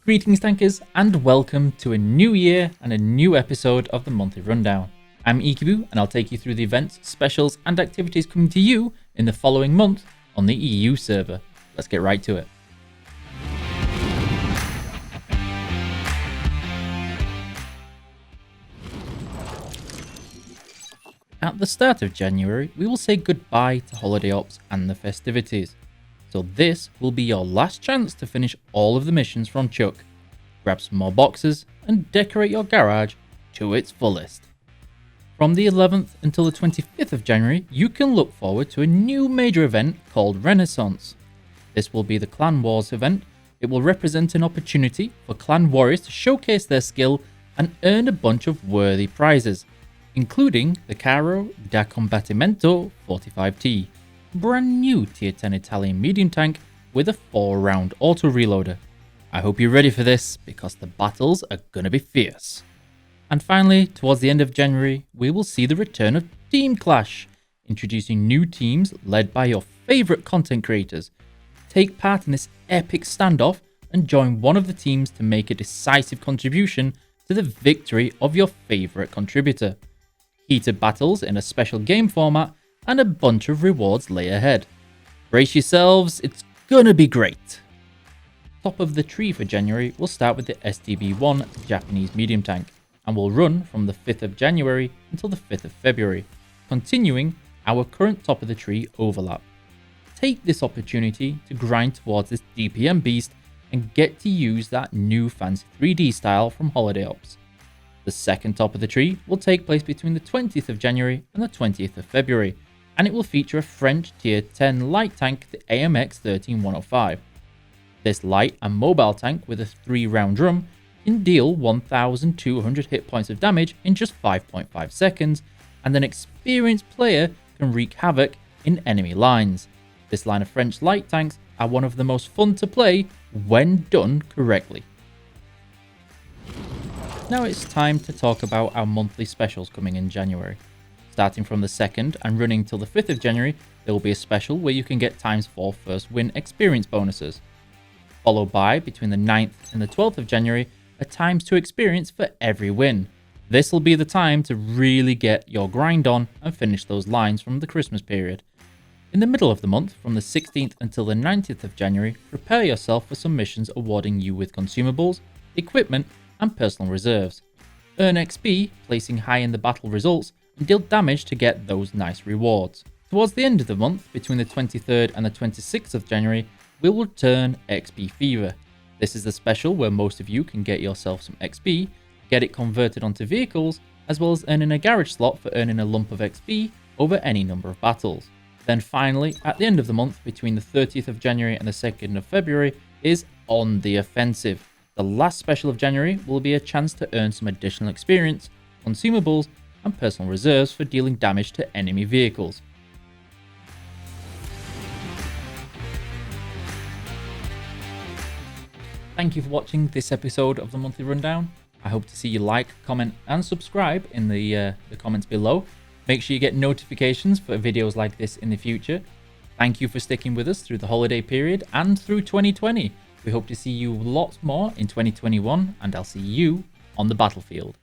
Greetings tankers and welcome to a new year and a new episode of the Monthly Rundown. I'm Ikibu and I'll take you through the events, specials and activities coming to you in the following month on the EU server. Let's get right to it. At the start of January, we will say goodbye to holiday ops and the festivities. So this will be your last chance to finish all of the missions from Chuck, grab some more boxes and decorate your garage to its fullest. From the 11th until the 25th of January, you can look forward to a new major event called Renaissance. This will be the Clan Wars event. It will represent an opportunity for clan warriors to showcase their skill and earn a bunch of worthy prizes, including the Caro da Combattimento 45T, brand new tier 10 Italian medium tank with a 4-round auto reloader. I hope you're ready for this because the battles are gonna be fierce. And finally, towards the end of January, we will see the return of Team Clash, introducing new teams led by your favourite content creators. Take part in this epic standoff and join one of the teams to make a decisive contribution to the victory of your favourite contributor. Heated battles in a special game format and a bunch of rewards lay ahead. Brace yourselves, it's gonna be great. Top of the tree for January will start with the STB-1 Japanese medium tank and will run from the 5th of January until the 5th of February, continuing our current top of the tree overlap. Take this opportunity to grind towards this DPM beast and get to use that new fancy 3D style from Holiday Ops. The second top of the tree will take place between the 20th of January and the 20th of February, and it will feature a French tier 10 light tank, the AMX 13105. This light and mobile tank with a 3-round drum can deal 1200 hit points of damage in just 5.5 seconds, and an experienced player can wreak havoc in enemy lines. This line of French light tanks are one of the most fun to play when done correctly. Now it's time to talk about our monthly specials coming in January. Starting from the 2nd and running till the 5th of January, there will be a special where you can get ×4 first win experience bonuses. Followed by, between the 9th and the 12th of January, a ×2 experience for every win. This will be the time to really get your grind on and finish those lines from the Christmas period. In the middle of the month, from the 16th until the 19th of January, prepare yourself for some missions awarding you with consumables, equipment, and personal reserves. Earn XP, placing high in the battle results, and deal damage to get those nice rewards. Towards the end of the month, between the 23rd and the 26th of January, we will turn XP Fever. This is the special where most of you can get yourself some XP, get it converted onto vehicles, as well as earning a garage slot for earning a lump of XP over any number of battles. Then finally, at the end of the month, between the 30th of January and the 2nd of February, is On the Offensive. The last special of January will be a chance to earn some additional experience, consumables, and personal reserves for dealing damage to enemy vehicles. Thank you for watching this episode of the Monthly Rundown. I hope to see you like, comment, and subscribe in the comments below. Make sure you get notifications for videos like this in the future. Thank you for sticking with us through the holiday period and through 2020. We hope to see you lots more in 2021, and I'll see you on the battlefield.